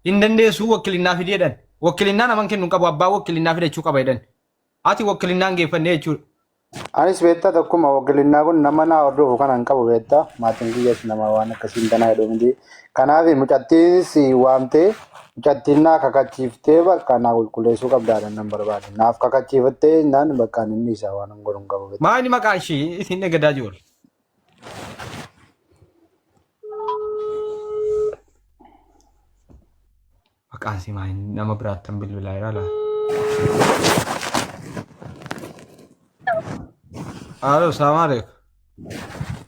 Indandeessu wakilinaa fideedhan. Wakilinaa naman kennu qabu abbaa wakilinaa fidachuu qaba jedhan. Ati wakilinaan geeffannee jechuudha. Anis beektaa tokkuma wakilinaa kun nama naa hordofu kan hin qabu beektaa maatiin kiyyas nama waan akkasiin tanaa jedhu miti. Kanaaf mucattiinis waamtee mucattiin naa kakachiiftee bakka naa qulqulleessuu qabdaadhaan nan barbaade. Naaf kakachiifattee naan bakka inni isaa waan hin godhu hin qabu. Maa inni maqaan ishii isin eeggadaa jiru. Maqaan si maa nama biraattan bilbilaa jira. Halo, assalamualaikum.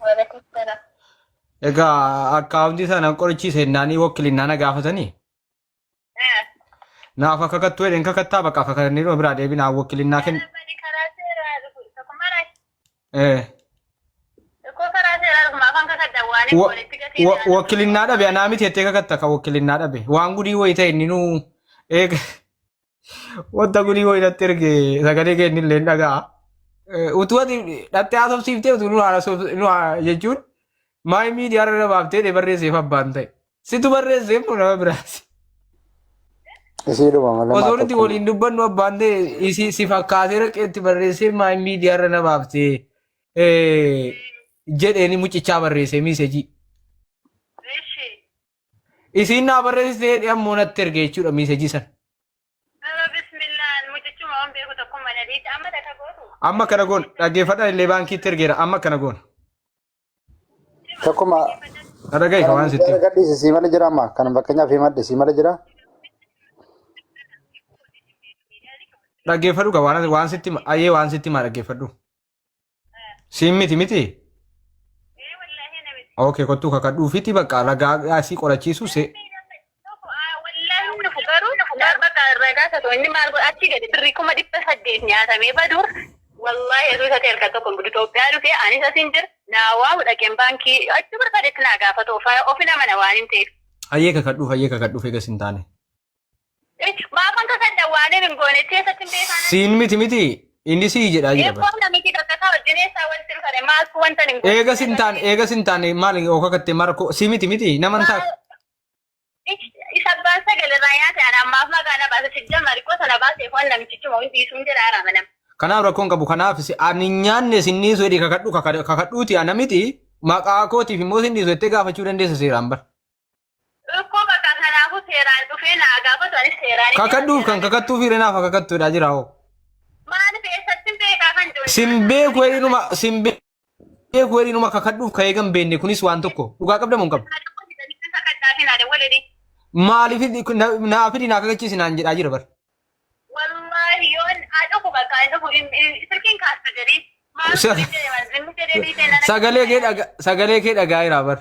Waalaikumsalam. Egaa akkaawuntii sana qorichiise naanii wakilinaa na gaafatanii. Naaf akka kattuu jedheen kakattaa bakka akka kanneen biraa deebinaa wakilinaa kennu. Wakilinaa dhabe anaa miti jettee kakatta ka wakilinaa dhabe waan gudii wayii ta'e inni nuu eega wanta gudii wayii natti erge sagalee kee inni illee dhagaa. Utuu ati dhattee haasofsiiftee utuu nu jechuun maayii miidiyaa irra baaftee barreesseef abbaan ta'e. Situ barreesseef nama biraati. Osoo nuti waliin dubbannu abbaan ta'e si fakkaatee raqeetti barreessee maayii miidiyaa irra na baaftee jedheeni mucichaa barreessee miisejii. Isiin naa barreessitee ammoo natti erge jechuudha miisejii sana. Amma kana goon dhaggeeffadhaan illee baankiitti ergeera amma kana goon. Tokkuma dhaga'i kan waan sitti. Gadhiisi si mala jira amma kan fakkeenyaaf himadhe si mala jira. Dhaggeeffadhu kan waan sitti ayyee waan sitti maa dhaggeeffadhu. Siin miti. Okay kottuu kakadhuu fiti bakka ragaa asii qorachiisu see. Wallahi itu saya terkat tu pun begitu biar tu ani saya sindir nawa udah kembanki itu berkali tenaga apa tu file office mana wanin teh Ayyee kakadhuu fega sin taane. Maafan kakadda wanin ngone teh saya sindir sana Siin miti inni sii jedhaa jira. Kau nama kita kata jenis awal sirkare mas kuan tani Eega sin taane maali oo kakattee marko sii miti naman ta'a. Isabban sagale raya ta ana maaf magana ba su jamma riko sana ba sai wannan micici mu yi sun jira ara manam. Kanaaf rakkoon qabu kanaaf ani nyaanne sinnii soodii kakadhuuti ana miti maqaa kootiif immoo sinnii soodee gaafachuu dandeessa seeraan bar. Ko bakka kanaafu seeraan dhufee naa gaafatu ani seeraan. Kakadhuuf kan kakattuu fi renaaf kakattuudha jira hoo. Maal beessatti beekaa kan jiru. Simbeeku waliinuma kakadhuuf ka'ee gan beenne kunis waan tokko dhugaa qabda moo hin qabu. Maaliif naafidii naa kakachiisi naan jedhaa jira bar. Wallahi yoon aduu bakka aduu sirkiin kaasta jedhee Sagalee kee dhagaa jira bar.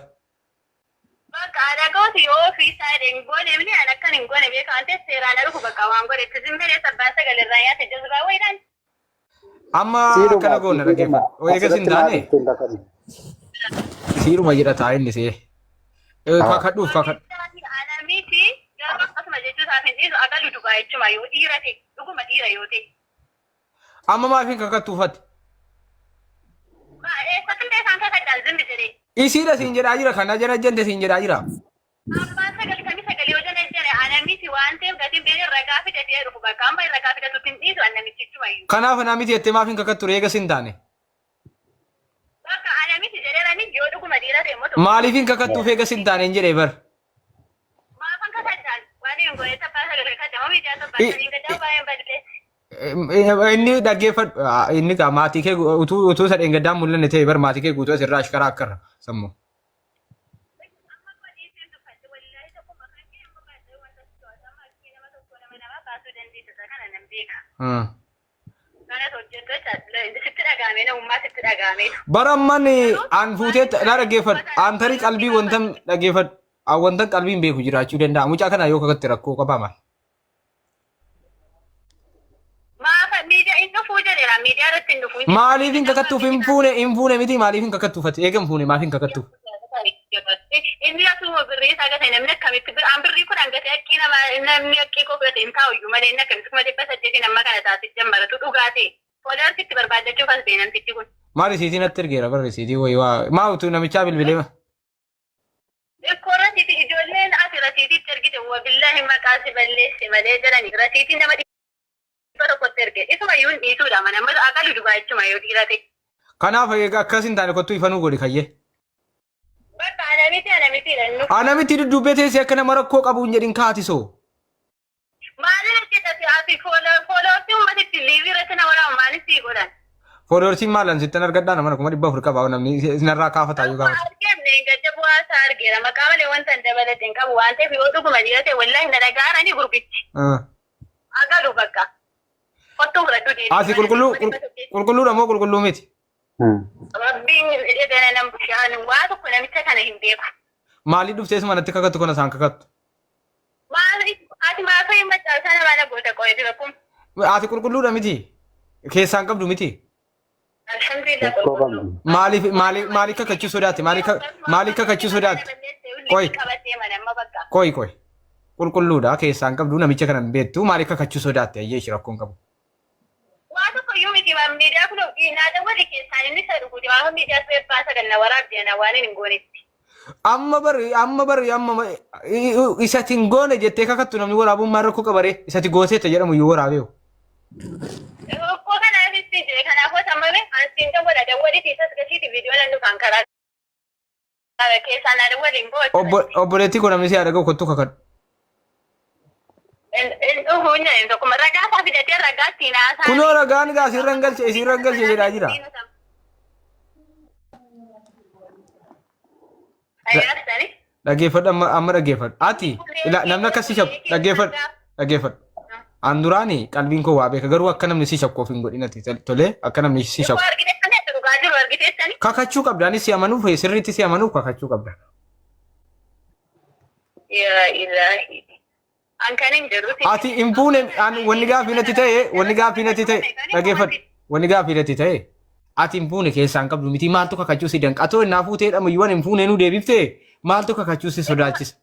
Bakka dhagaoti yoo fiisaa hin goone mini an akkan hin goone beekaa ante seeraan aduu bakka waan godhe tizimmeree sabbaan sagalee raayyaa ta'e jazbaa wayidhaan. Amma akkana goona dhaggeeffadhu. Eega sin taane siiruma jedha taa'e inni see. Kakadhuuf. Anamiti garuu akkasuma jechuudhaaf hin dhiisu akka dhugaa jechuudha yoo dhiira ta'e dhuguma dhiira yoo ta'e. Amma maaliif kakattuufate? Eessatti beekaan kakadhaan zimbi jedhee. Isiidha siin jedhaa jira kana jara jante siin jedhaa jira. Abbaan sagalee yoo jala jene anamiti waan ta'eef gatiin beekee ragaa fidatee dhufu bakka amma ragaa fidatutti hin dhiisu anamichi jechuudha. Kanaaf anamiti jettee maaf hin kakattu eega sin taane? Bakka anamiti jedheeranii yoo dhuguma dhiira ta'e immoo. Maaliif hin kakattuuf eega sin taane hin jedhee bar? Maafan kakadhaan waan hin goone tabbaa sagalee kadhama miidiyaa tabbaa sagalee gaddaa baay'een badde. Inni dhaggeeffadhu inni maatii kee utuu isa dheengaddaan mul'anne ta'e bar maatii kee guutuu asirraa ashkaraa akkarra sammuu. Baramman an fuutee na dhaggeeffadhu an tarii qalbii wantan dhaggeeffadhu wantan qalbiin beeku jiraachuu danda'a mucaa kana yoo kakatti rakkoo qabaa maal. Maaliif hin kakattuuf hin fuune miti maaliif hin kakattuufate eegam fuune maaf hin kakattuuf. Inni asuma birrii isaa gata namni akkamitti an birrii kun hangate akkii namni akkii koo fudhate hin taa'u iyyuu malee inni akkamitti kuma dhibba saddeetiin amma kana taasisu jammaratu dhugaa ta'e poolaarsitti barbaadachuuf as beenamtichi kun. Maal risiitii natti ergeera barreessitii wayii waa maa utuu namichaa bilbilee ma. Korrasiiti ijoolleen ati rasiitii ergite wabillahi maqaa si balleesse malee jedhani rasiitii nama dhibba tokkotti erge isuma yuun dhiisuudha mana amma aqalli dhugaa jechuma yoo dhiirate. Kanaaf akkasin taane kottu ifanuu godhe kayyee. Bakka anamiti dhannu. Anamiti duddubbee teessee akka nama rakkoo qabu hin jedhin kaatisoo. Maalin hojjetati ati fooloortii uummatitti liivii irratti nama lama maaliif sii godhan? Fooloortiin maalan sittan argadhaa nama kuma 400 qaba namni sinarraa kaafataa yoo gaafata. Argeemne gadda bu'aasaa argeera maqaa malee wanta hin dabalate hin qabu waan ta'eef yoo dhuguma dhiirate wallahi na dhagaaranii gurbichi. Agalu bakka. Kottuu fudhadhu deebii. Asi qulqulluudha moo qulqulluu miti? Rabbiin edana nam bishaan waa tokko namicha kana hin beeku. Maalii dhuftees manatti kakattu kana isaan kakattu? Maali ati maafii hin macaasaa nama na goota qo'eeti bakkum. Ati qulqulluudha miti? Keessaan qabdu miti? Alhamdulillah qulqulluu. Maaliif kakachuu sodaatti? Maaliif kakachuu sodaatti? Qoy. Qulqulluudha keessaan qabdu namicha kana hin beektu maaliif kakachuu sodaatti ayyee ishee rakkoon qabu. Waa tokko iyyuu miti miidiyaa kun naada wali keessaan inni isa dhuguuti waa miidiyaa beebbaa ganna waraabdeena waan hin goonetti. Amma isati hin goone jettee kakattu namni waraabummaan rakkoo qabare isati gooteetta jedhamu yoo waraabeewu. Rakkoo kanaaf itti jire kanaafuu sammame ansiin dawwadi tiisas gasiiti viidiyoo nan dhufaan karaa keessaan naada waliin goote. Obboleettii kun namni si yaada gahu kottu kakadhu. Ragaa fidatee ragaatti naasaa. Kunoo ragaan gaa isin rangalche jedhaa jira. Dhaggeeffadhu amma dhaggeeffadhu. Ati namni akkas si shakku dhaggeeffadhu. An duraanii qalbiin koo waa beeka garuu akka namni si shakku of hin godhinati tolee akka namni si shakku. Kakachuu qabda anis si amanuuf sirriitti si amanuuf kakachuu qabda. Yaa ilaahi. Ati impuune wanni gaafiinatti ta'e dhaggeeffadhu wanni gaafiinatti ta'e ati impuune keessaan qabdu miti maaltu kakachuu si danqa atoo innaa fuutee dhamu iyyuu impuune nu deebiftee maaltu kakachuu si sodaachisa.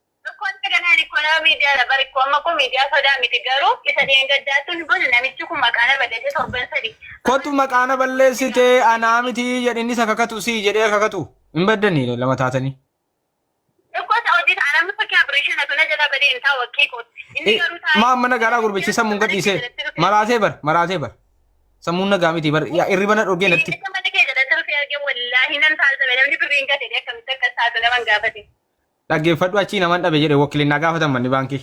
Kottu maqaana balleessitee anaa miti jedhinni isa kakatu si jedhee kakatu hin baddanii lama taatanii. Mana garaa gurbichi sammuun gadhiisee maraatee bar sammuun nagaa miti bar irriba na dhogee natti. Dhaggeeffadhu achii naman dhabe jedhe wakkilinnaa gaafatan manni baankii.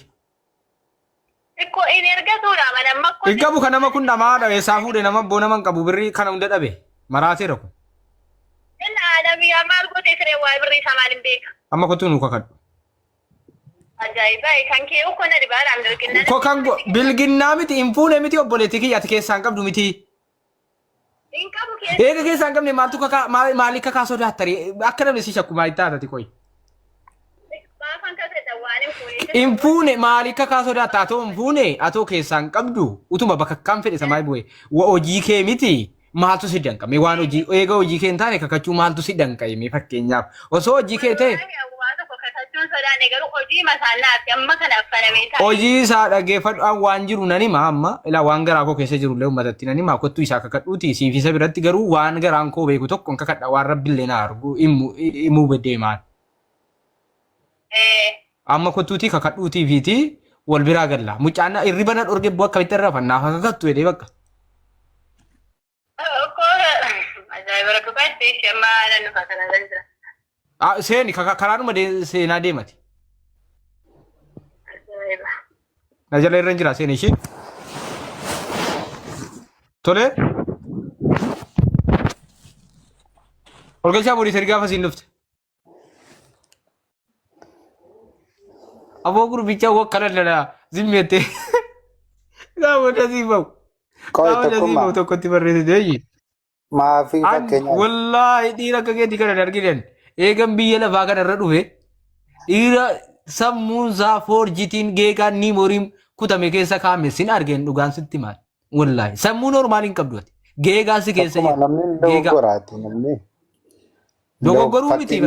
Hin qabu kan nama kun namaa dhabe isaa fuudhe nama abboo naman qabu birrii kana hunda dhabe maraatee rakku. Amma kottuu nu kakadhu. Kokan bilginnaa miti hin fuune miti obboleettii kiyya ati keessaan qabdu miti. Eega keessaan qabne maaltu maalii kakaa sodaattari akka namni si shakku maalitti taatati qoy. Hin fuune maalii kakaa sodaatta atoo hin fuune atoo keessaan qabdu utuma bakka kan fedhe samaa bu'e hojii kee miti maaltu si danqame waan hojii eega hojii kee hin taane kakachuu maaltu si danqame fakkeenyaaf osoo hojii kee ta'e. Hojii isaa dhaggeeffadhu waan jiru nanima amma ilaa waan garaa koo keessa jiru illee uummatatti nanima kottuu isaa kakadhuuti siifisa biratti garuu waan garaan koo beeku tokko hin kakadha waan rabbillee na argu himuu deemaan. Amma kottuuti kakadhuutii fiiti wal biraa galla mucaan irriba na dhorge bu'aa akkamitti irraa fannaaf kakattu jedhee bakka. Seeni karaanuma seenaa deemati. Na jala irra hin jira seeni ishee. Tole. Olgalchaa boodii sirgaa fasiin dhufte. Aboo gurbicha wakkana dhala zimmeette. Gaafa dasii bahu. Gaafa dasii bahu tokkotti barreessite eeyyi. Maafii fakkeenyaaf. Wallaahi dhiira akka keetii kana argitan. Eegan biyya lafaa kana irra dhufe dhiira sammuun isaa foorjitiin geegaan ni moriin kutame keessa kaame sin argeen dhugaan sitti maal wallaahi sammuu normaaliin qabdu ati geegaa si keessa namni dogoggoruu miti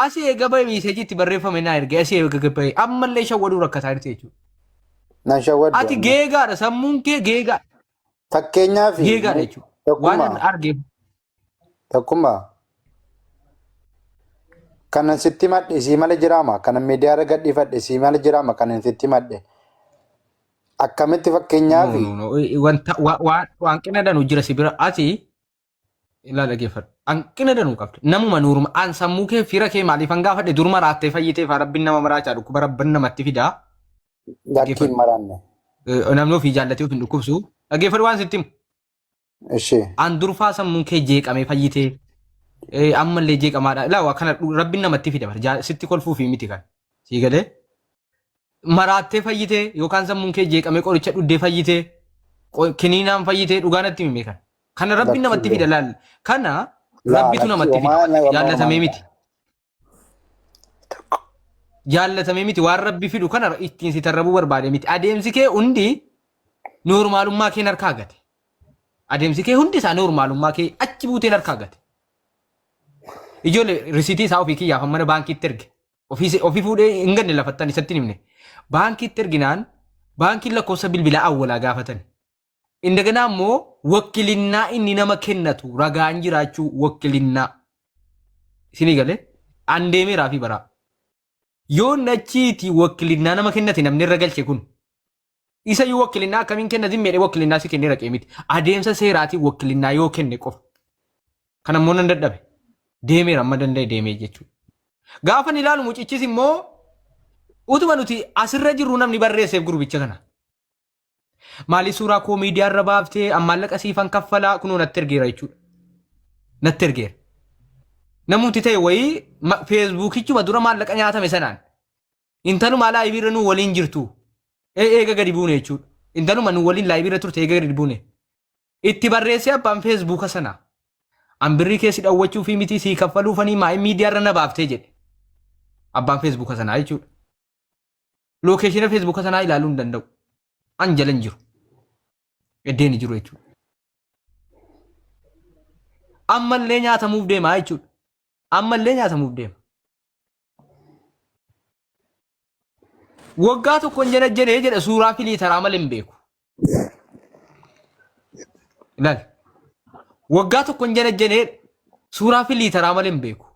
asii eega bahe miiseejiitti barreeffame naa erge asii eega bahe ammallee shawwaduu rakkataa jirti jechuudha. Ati geegaadha sammuun kee geegaa. Fakkeenyaaf geegaadha jechuudha waan argeef. Tokkummaa. kanan sitti madde isii mala jiraama kanan miidiyaa irra gadhiifadhe isii mala jiraama kanan sitti madde akkamitti fakkeenyaaf waan qina danu jira sibira ati ilaala geeffadhu hanqina danuu qabdu namuma nuuruma an sammuu kee fira kee maaliif hangaafadhe duruma raattee fayyitee fa rabbiin nama maraachaa dhukkuba rabban namatti fidaa lakkiin maraanne namni ofii jaallatee of hin dhukkubsu dhaggeeffadhu waan sitti ishee an durfaa sammuun kee jeeqamee fayyitee ammallee jeeqamaadha ilaa kana rabbiin namatti fida sitti kolfuufi miti kan sii galee maraattee fayyitee yookaan sammuun kee jeeqamee qoricha dhuddee fayyitee kiniinaan fayyitee dhugaanatti himee kan kana rabbiin namatti fida laal kana rabbitu namatti fida jaallatamee miti jaallatamee miti waan rabbi fidu kana ittiin si tarrabuu barbaade miti adeemsi kee hundi noormaalummaa kee harkaa gate adeemsi kee hundi isaa noormaalummaa kee achi buuteen harkaa gate ijoollee risiitii isaa ofii kiyyaafan mana baankiitti erge ofii fuudhee hin ganne lafattan isatti himne baankiitti erginaan baankiin lakkoofsa bilbilaa awwalaa gaafatan indagana ammoo wakkilinnaa inni nama kennatu ragaan jiraachuu wakkilinnaa isinii galee an deemeeraa fi baraa yoo nachiiti wakkilinnaa nama kennate namni irra galche kun isa yoo wakkilinnaa akkamiin kennatin meedhe wakkilinnaa si kennee raqee miti adeemsa seeraatii wakkilinnaa yoo kenne qofa kan ammoo nan dadhabe deemeera amma danda'e deemee jechuudha. Gaafa ni ilaalu mucichis immoo utuma nuti asirra jirru namni barreesseef gurbicha kana. Maali suuraa koo miidiyaa irra baaftee maallaqa siifan kaffalaa kunoo natti ergeera jechuudha. Natti ergeera. Namooti ta'e wayii feesbuukichuma dura maallaqa nyaatame sanaan intaluma laayibiirra nu waliin jirtu eega gadi buune jechuudha. Intaluma nu waliin laayibiirra turte eega gadi buune. Itti barreessee abbaan feesbuuka sanaa. Ambirrii keessi dhawwachuu fi miti sii kaffaluufanii maa'ii miidiyaa irra na baaftee jedhe. Abbaan feesbuuka sanaa jechuudha. Lookeeshina feesbuuka sanaa ilaaluu hin danda'u. An jala hin jiru. Eddeen hin jiru jechuudha. Ammallee nyaatamuuf deema jechuudha. Ammallee nyaatamuuf deema. Waggaa tokko hin jedhee jedha suuraa filiitaraa malee hin beeku. Ilaali. Waggaa tokko hin jedhee suuraa filiitaraa malee hin beeku.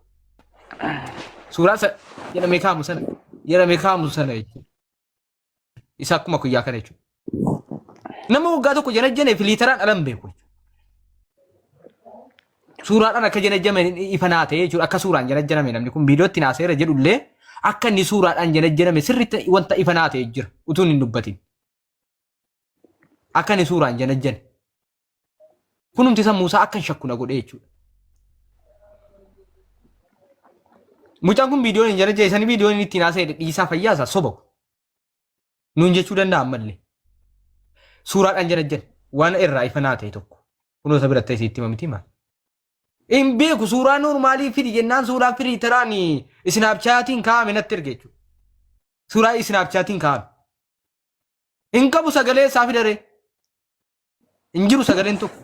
Suuraa jedhamee kaamu sana jechuudha. Isa akkuma guyyaa kana jechuudha. Nama waggaa tokko jedhee filiitaraan ala hin beeku. Suuraadhaan akka jedhame ifanaa ta'e jechuudha. Akka suuraan jedhame namni kun viidiyootti naaseera jedhullee akka inni suuraadhaan jedhame sirriitti wanta ifanaa ta'e jira utuun hin dubbatin. Akka inni suuraan jedhame. Kunumti sammuusaa akka hin shakku na godhe jechuudha. Mucaan kun viidiyoon hin jedhame isanii viidiyoon inni ittiin haasa'e dhiisaa fayyaasaa sobaku. Nuun jechuu danda'a ammallee. Suuraadhaan jedhame waan irraa ifanaa ta'e tokko. Kunuunsa biratti isiitti mamti maal? Hin beeku suuraa noormaalii fidi jennaan suuraa filiitaraan isnaapchaatiin kaa'ame natti erge jechuudha. Suuraa isnaapchaatiin kaa'ame. Hin qabu sagalee isaa fidaree. Hin jiru sagaleen tokko.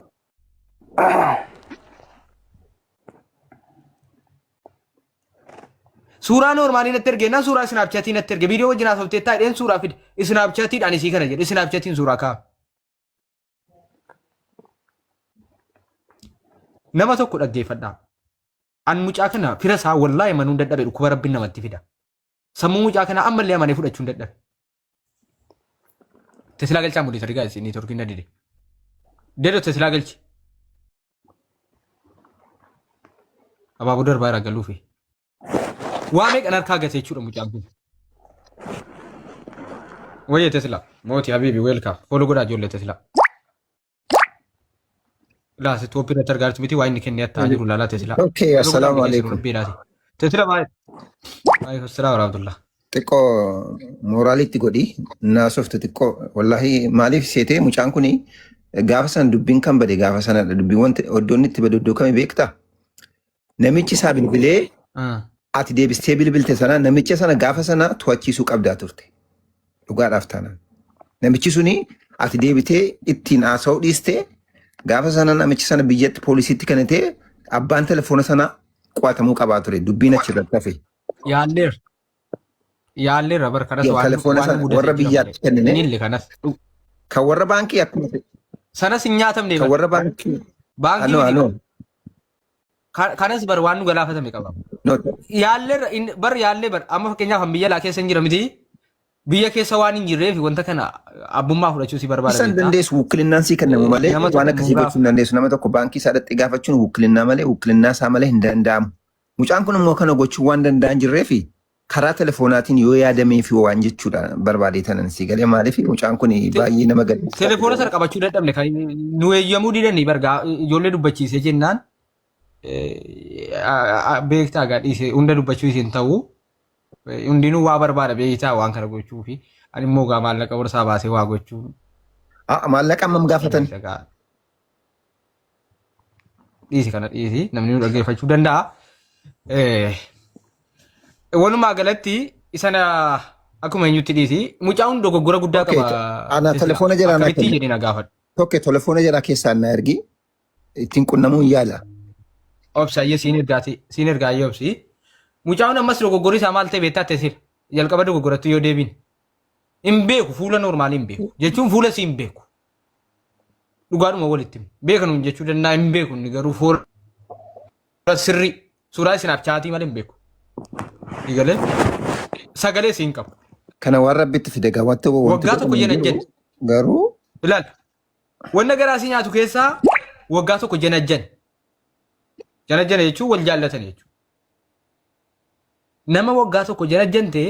Suuraa noormaalii natti erge jennaan suuraa isnaapchaatiin natti erge viidiyoo wajjin haasofte taa'edheen suuraa fide isnaapchaatiidhaan isii kana jedhe isnaapchaatiin suuraa kaa'ame. Nama tokko dhaggeeffadhaa. An mucaa kana fira isaa wallaahi manuun dadhabe dhukkuba rabbiin namatti fida. Sammuu mucaa kana ammallee amanee fudhachuun dadhabe. Tesilaa galchaa mul'isa rigaa isin torkiin na dide. Dedo tesilaa galchi. Abaaboo darbaa irraa galuufi. Waa meeqan harkaa gate jechuudha mucaan kun. Wayyee tesilaa mootii habiibi weelkaa fooloo godhaa ijoollee tesilaa. لا ستوبي ترجعت بيتي وين كني أتاجر ولا لا تسلا. أوكي السلام عليكم. تسلا باي. عليكم السلام ورحمة الله. تكو مورالي تقولي ناسوفت تكو والله مالي في سيتي مشان كوني قافسان دبين كم بدي قافسان دبين وانت ودوني تبدو دوكامي بيكتا. نميتشي سابين بلي. أتي دي بستيبل بلتسانا نميتشي سانا قافسانا تواتشي سوق أبدا تورتي. لقاء رافتانا. نميتشي سوني أتي دي بتي اتين آسو ديستي. Gaafa sana namichi sana biyyatti poolisiitti kan ta'e abbaan telefoona sana qo'atamuu qabaa ture dubbiin achirratti hafe. Yaalleerra barkaadhas waan telefoona sana warra biyyaatti kennine kan warra baankii akkuma sanas hin nyaatamne kan warra baankii kanas bar waan nu galaafatame qaba. Yaallee bar amma fakkeenyaaf kan biyya laa keessa hin jira miti biyya keessa waan hin jirreef wanta kana abbummaa fudhachuu si barbaada. Isan dandeessu wukkilinnaan sii kennamu malee waan akkasii gochuu hin dandeessu. Nama tokko baankii isaa dhaqxee gaafachuun wukkilinnaa malee wukkilinnaa isaa malee hin danda'amu. Mucaan kun immoo kana gochuu waan danda'an jirreefi karaa telefoonaatiin yoo yaadamee fi waan jechuudha barbaadee tanan si galee maaliif mucaan kun baay'ee nama gadi. Telefoona sana qabachuu dadhabne kan nu eeyyamuu didanii bargaa ijoollee dubbachiisee jennaan beektaa gadhiise hunda dubbachuu isin ta'uu hundinuu waa barbaada beektaa waan kana gochuu fi ani immoo gaa maallaqa warsaa baasee waa gochuu. Maallaqa ammam gaafatan? Dhiisi kana dhiisi namni nu dhaggeeffachuu danda'a. Walumaa galatti isana akkuma eenyutti dhiisi mucaan dogoggora guddaa qaba. Ana telefoona jalaa na kenna. Tokko telefoona jalaa keessaa na ergi ittiin qunnamuu yaala. Obsa ye siin ergaa yoo obsi. Mucaan ammas dogoggorri isaa maal ta'e beektaa teessir jalqaba dogoggoratti yoo deebiin. Hin beeku fuula normaalii hin beeku jechuun fuula si hin beeku. Dhugaadhuma walitti beekanuun jechuu danda'a hin beeku inni garuu fuula sirrii suuraa isinaaf chaatii malee hin beeku. Digalee sagalee siin qabu. Kana waan rabbitti fide gaawwatte waggaa tokko jena jen. Garuu ilaal wanna garaa si nyaatu keessaa waggaa tokko jena jen. Jena jen jechuun wal jaallatan jechuudha. Nama waggaa tokko jena jente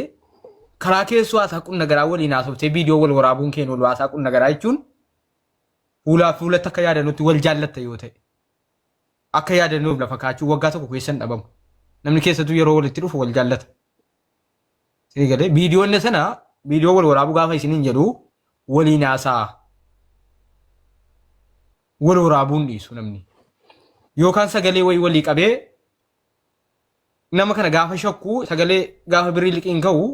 karaa keessoo haasaa qunna garaa waliin haasoftee viidiyoo wal waraabuun keenya wal haasaa qunna garaa jechuun fuulatti akka yaadannutti wal jaallatta yoo ta'e akka yaadannuuf lafa kaachuu waggaa tokko keessan dhabamu. Namni keessattuu yeroo walitti dhufu wal jaallata. Sii galee viidiyoon sana viidiyoo wal waraabuu gaafa isiniin jedhu waliin haasaa wal waraabuun dhiisu namni. Yookaan sagalee walii qabee nama kana gaafa shakkuu sagalee gaafa birii liqiin ka'u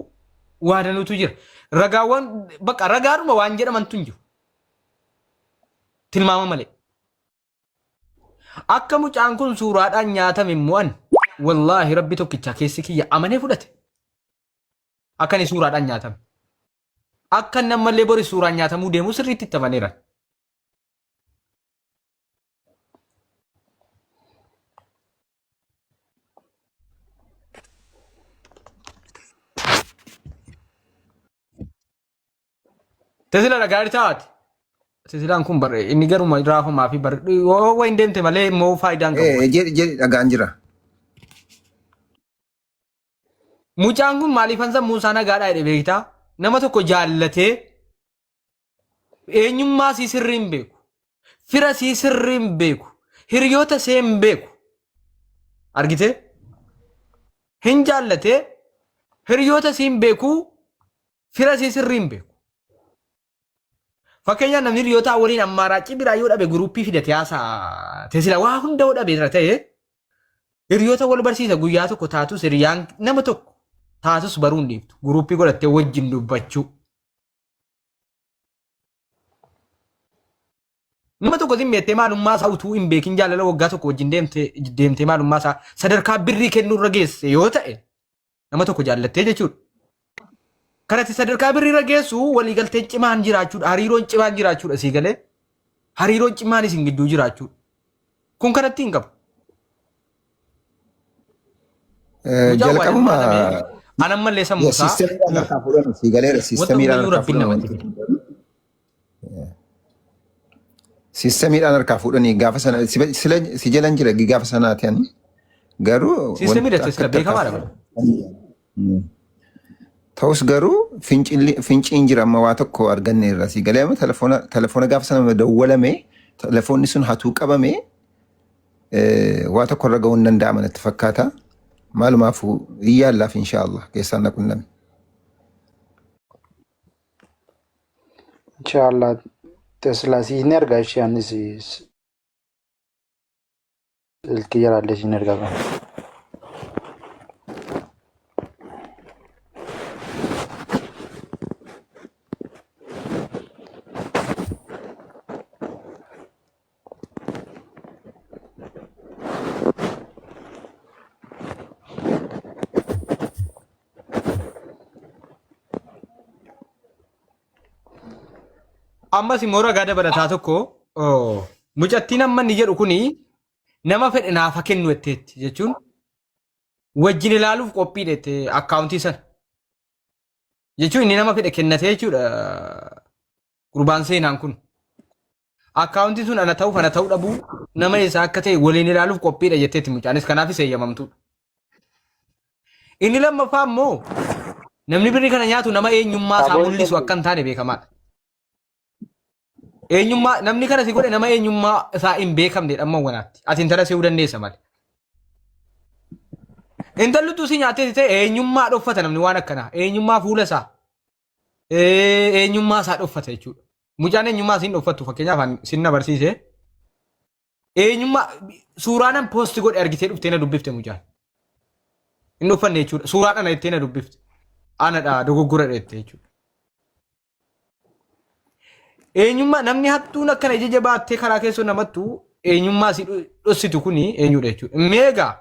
waadanutu jira. Ragaawwan bakka ragaadhuma waan jedhamantu hin jiru. Tilmaama malee. Akka mucaan kun suuraadhaan nyaatame immoo wallaahi rabbi tokkicha keessi kiyya amanee fudhate. Akka inni suuraadhaan nyaatame. Akka namallee bori suuraan nyaatamuu deemu sirriitti itti amaneera. Tesla gaarii taate. Teslaan kun barree inni garuma raafamaa fi barree yoo wayin deemte malee immoo faayidaan qabu. Jedhi dhagaan jira. Mucaan kun maaliifan sammuu isaa nagaadhaa jedhe beektaa? Nama tokko jaallatee eenyummaa sii sirrii hin beeku. Fira sii sirrii hin beeku. Hiriyoota see hin beeku. Argitee? Hin jaallatee hiriyoota sii hin beeku. Fira sii sirrii hin beeku. Fakkeenyaaf namni hiriyoota waliin ammaaraachii biraa yoo dhabe guruppii fidate haasaa Tesla waa hunda yoo dhabe irra ta'e hiriyoota wal barsiisa guyyaa tokko taatus hiriyaan nama tokko taatus baruu hin dhiiftu guruppii godhattee wajjin dubbachuu. Nama tokko zimmeettee maalummaa isaa utuu hin beekin jaalala waggaa tokko wajjin deemtee maalummaa isaa sadarkaa birrii kennuu irra geesse yoo ta'e nama tokko jaallattee jechuudha. Kanatti sadarkaa birrii irra geessu waliigalteen cimaan jiraachuudha. Hariiroon cimaan jiraachuudha sii galee. Hariiroon cimaan isin gidduu jiraachuudha. Kun kanatti hin qabu. Jalqabuma anammallee sammuu isaa. Siistamiidhaan harkaa fuudhanii gaafa sana si jalan jira gaafa sanaati ani garuu. Siistamiidha Tesla beekamaadha. Ta'us garuu finciin jira amma waa tokko arganne irra si galee amma telefoona gaafa sana dawwalame telefoonni sun hatuu qabame waa tokko irra ga'uu hin danda'amu natti fakkaata. Maalumaafuu iyyallaaf inshaallah keessaan na qunname. Inshaallah Tesla siin ergaa ishee anis ilki jaraallee siin ergaa qaba. Ammas immoo ragaa dabalataa tokko mucattiin amma inni jedhu kuni nama fedhe naaf haa kennu jetteetti jechuun wajjin ilaaluuf qophii dhette akkaawuntii sana. Jechuun inni nama fedhe kennatee jechuudha gurbaan seenaan kun. Akkaawuntiin sun ana ta'uu dhabuu nama isaa akka ta'e waliin ilaaluuf qophiidha jetteetti mucaanis kanaafis eeyyamamtuudha. Inni lammaffaa immoo namni birrii kana nyaatu nama eenyummaa isaa mul'isu akka hin taane beekamaadha. Eenyummaa namni kana si godhe nama eenyummaa isaa hin beekamne dhamma wanaatti. Ati intala se'uu dandeessa malee. Intalli tu si nyaatee ta'e eenyummaa dhoffata namni waan akkanaa. Eenyummaa fuula isaa. Eenyummaa isaa dhoffata jechuudha. Mucaan eenyummaa siin dhoffattu fakkeenyaaf sin barsiise. Eenyummaa suuraan poosti godhe argitee dhuftee na dubbifte mucaan. Hin dhoffanne jechuudha. Suuraadhaan ittee na dubbifte. Anadha dogoggora dheettee jechuudha. Eenyummaa namni hattuun akkana ija jabaattee karaa keessoo namattu eenyummaa si dhossitu kuni eenyudha jechuudha. Meegaa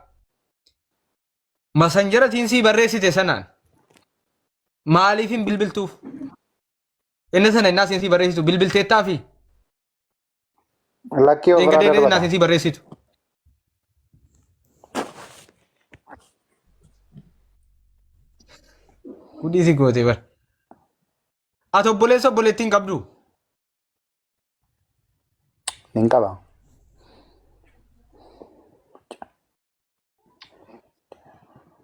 masanjaratiin si barreessite sanaan maaliif hin bilbiltuuf? Inni sana innaa si barreessitu bilbilteettaa fi lakkii of irraa innaa si barreessitu. Kudii si goote bar. Ati obboleessa obboleettiin qabdu? Hin qaba.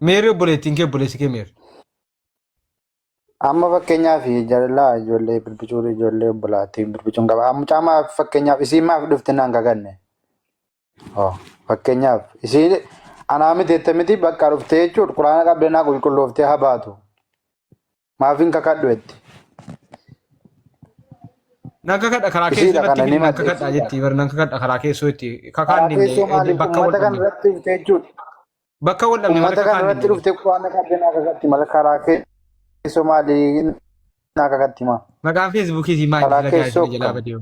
Meerri obboleettiin kee obboleessi kee meerri? Amma fakkeenyaaf jaalala ijoollee birbicuu ijoollee obbolaatiin birbicuun qaba. Mucaa maaf fakkeenyaaf isiin maaf dhufte naan kaganne. Fakkeenyaaf isiin anaa miti miti bakka dhuftee jechuudha quraana qabdeenaa qulqullooftee haa baatu. Maafiin kakadhu jetti. Nan kakadha karaa keessoo irratti nan kakadha jetti bar nan kakadha karaa keessoo itti kakaan dinne bakka wal dhabne. Bakka wal dhabne mata kan irratti dhuftee quraana qabdeenaa kakatti mala karaa keessoo maali naa kakatti maa. Maqaan feesbuukii maal karaa keessoo jalaa badee.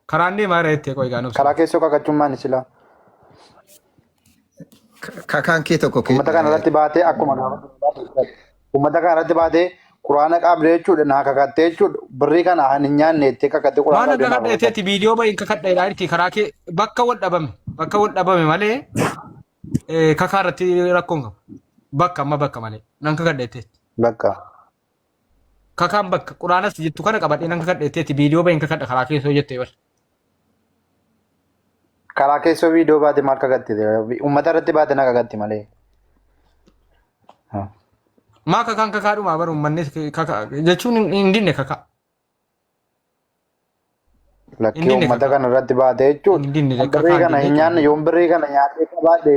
Karaan deemaa irra jettee qoy gaanuu. Karaa keessoo kakachuun maani sila. Kakaan kee tokko uummata kana irratti baatee akkuma uummata kana irratti baatee quraana qabdee jechuudha naa kakattee jechuudha birrii kana hin nyaanne jettee kakattee quraana qabdee. Waan akka kadheetti viidiyoo bahin kakadha ilaalitti karaa kee bakka wal dhabame malee kakaa irratti rakkoon qaba. Bakka amma bakka malee nan kakadheetti. Bakka. Kakaan bakka quraanas jettu kana qabadhee nan kakadheetti viidiyoo bahin kakadha karaa keessoo jettee bar. Karaa keessoo viidiyoo baate maal kakatti uummata irratti baate na kakatti malee. Maa kakaan kakaadhuma bar uummannis jechuun hin dinne kakaa. Lakkii uummata kana irratti baate jechuudha. Birrii kana hin nyaanne yoon birrii kana nyaatee qabaadhe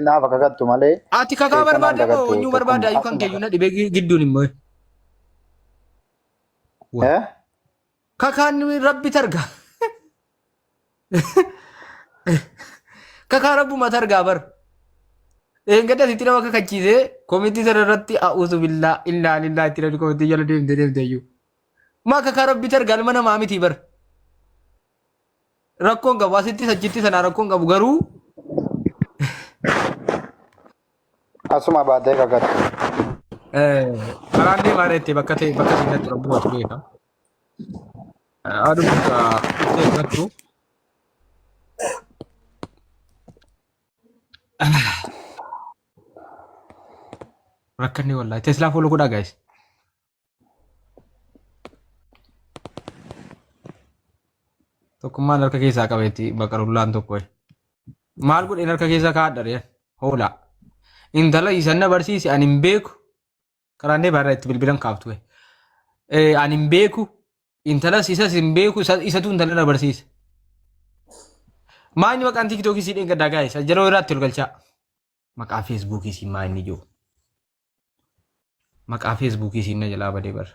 naaf kakattu malee. Ati kakaa barbaade moo onyuu barbaada ayyuu kan keeyyuu na dhibee gidduun immoo. Kakaan rabbi targa. Kakaa rabbuma targaa bar. Eeggadda sitti nama kakachiisee koomitii sana irratti a'uusu billaa illaa lillaa itti namni koomitii jala deemte iyyuu. Maa kakaa rabbi targaa ilma namaa miti bar. Rakkoon qabu asitti sachitti sanaa rakkoon qabu garuu. Asuma baatee kakatti. Karaan deemaa irratti bakka ta'e bakka siinatti rabbumaatu beeka. Aduuka eeggattu. Rakkanni wallahi Teslaa follow godhaa guys. Tokkummaan harka keessaa qabeetti baqarullaan tokko. Maal godheen harka keessaa kaadha ree hoolaa. Intala isan na barsiise ani hin beeku. Karaan deemaa irraa itti bilbilan kaaftu. Ani hin beeku. Intalas isas hin beeku isatu intala na barsiise. Maanyi maqaan tiktookii si dheen gaddaa guys. Yeroo irraatti ol galchaa. Maqaa feesbuukii si maanyi jiru. Maqaa feesbuukii si na jalaa badee bara.